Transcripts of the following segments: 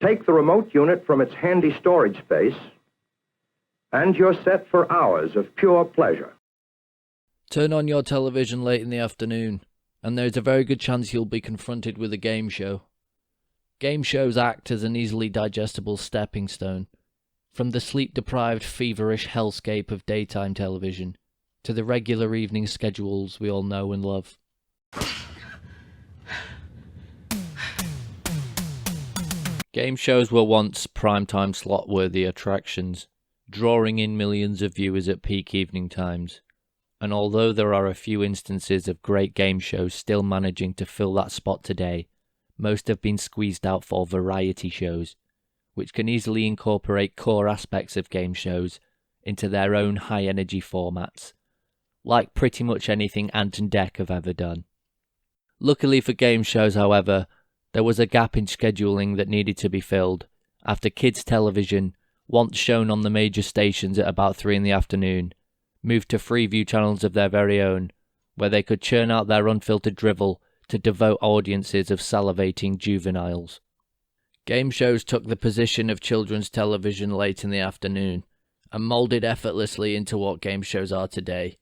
Take the remote unit from its handy storage space, and you're set for hours of pure pleasure. Turn on your television late in the afternoon, and there's a very good chance you'll be confronted with a game show. Game shows act as an easily digestible stepping stone, from the sleep-deprived, feverish hellscape of daytime television to the regular evening schedules we all know and love. Game shows were once primetime slot-worthy attractions, drawing in millions of viewers at peak evening times. And although there are a few instances of great game shows still managing to fill that spot today, most have been squeezed out for variety shows, which can easily incorporate core aspects of game shows into their own high-energy formats, like pretty much anything Ant and Dec have ever done. Luckily for game shows, however, there was a gap in scheduling that needed to be filled after kids' television, once shown on the major stations at about 3 in the afternoon, moved to Freeview channels of their very own, where they could churn out their unfiltered drivel to devote audiences of salivating juveniles. Game shows took the position of children's television late in the afternoon, and moulded effortlessly into what game shows are today.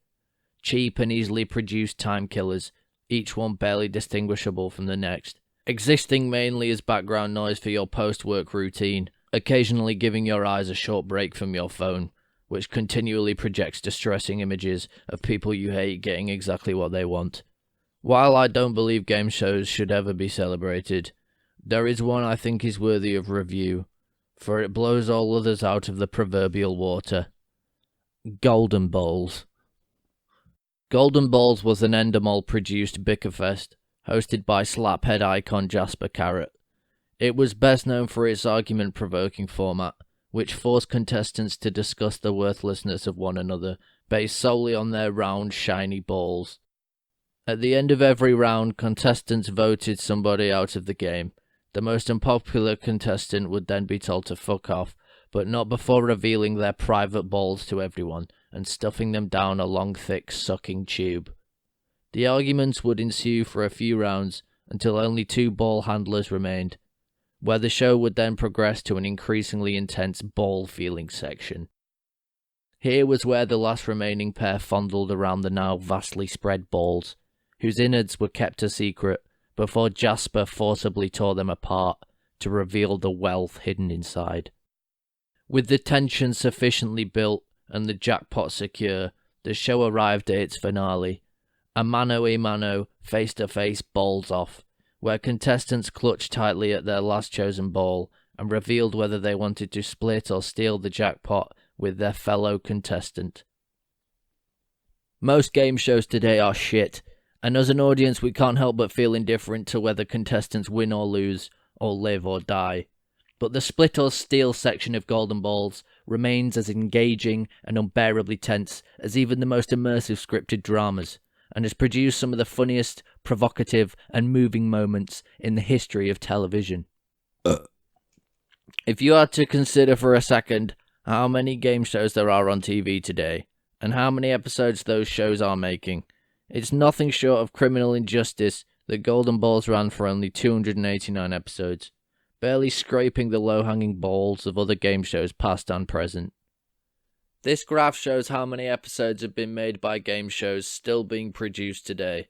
Cheap and easily produced time killers, each one barely distinguishable from the next, existing mainly as background noise for your post-work routine, occasionally giving your eyes a short break from your phone, which continually projects distressing images of people you hate getting exactly what they want. While I don't believe game shows should ever be celebrated, there is one I think is worthy of review, for it blows all others out of the proverbial water. Golden Balls. Golden Balls was an Endemol-produced bickerfest, hosted by slaphead icon Jasper Carrot. It was best known for its argument-provoking format, which forced contestants to discuss the worthlessness of one another, based solely on their round, shiny balls. At the end of every round, contestants voted somebody out of the game. The most unpopular contestant would then be told to fuck off, but not before revealing their private balls to everyone, and stuffing them down a long, thick, sucking tube. The arguments would ensue for a few rounds, until only 2 ball handlers remained, where the show would then progress to an increasingly intense ball-feeling section. Here was where the last remaining pair fondled around the now vastly spread balls, whose innards were kept a secret, before Jasper forcibly tore them apart to reveal the wealth hidden inside. With the tension sufficiently built and the jackpot secure, the show arrived at its finale, a mano-a-mano, face-to-face balls-off, where contestants clutched tightly at their last chosen ball and revealed whether they wanted to split or steal the jackpot with their fellow contestant. Most game shows today are shit, and as an audience we can't help but feel indifferent to whether contestants win or lose, or live or die. But the split or steal section of Golden Balls remains as engaging and unbearably tense as even the most immersive scripted dramas, and has produced some of the funniest, provocative, and moving moments in the history of television. If you had to consider for a second how many game shows there are on TV today, and how many episodes those shows are making, it's nothing short of criminal injustice that Golden Balls ran for only 289 episodes, barely scraping the low-hanging balls of other game shows past and present. This graph shows how many episodes have been made by game shows still being produced today.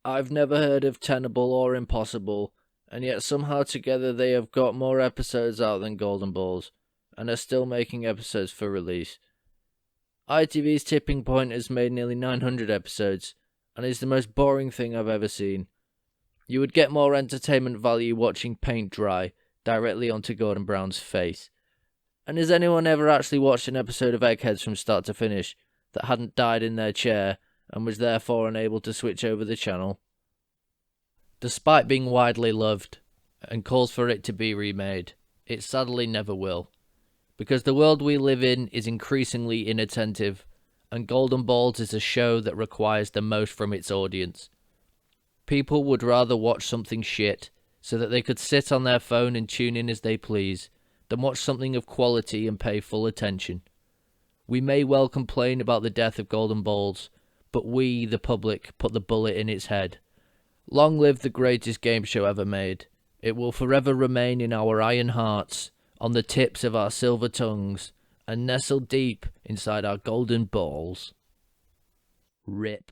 I've never heard of Tenable or Impossible, and yet somehow together they have got more episodes out than Golden Balls, and are still making episodes for release. ITV's Tipping Point has made nearly 900 episodes, and is the most boring thing I've ever seen. You would get more entertainment value watching paint dry directly onto Gordon Brown's face. And has anyone ever actually watched an episode of Eggheads from start to finish that hadn't died in their chair and was therefore unable to switch over the channel? Despite being widely loved and calls for it to be remade, it sadly never will, because the world we live in is increasingly inattentive, and Golden Balls is a show that requires the most from its audience. People would rather watch something shit so that they could sit on their phone and tune in as they please, than watch something of quality and pay full attention. We may well complain about the death of Golden Balls, but we, the public, put the bullet in its head. Long live the greatest game show ever made, It will forever remain in our iron hearts, on the tips of our silver tongues, and nestle deep inside our golden balls. RIP.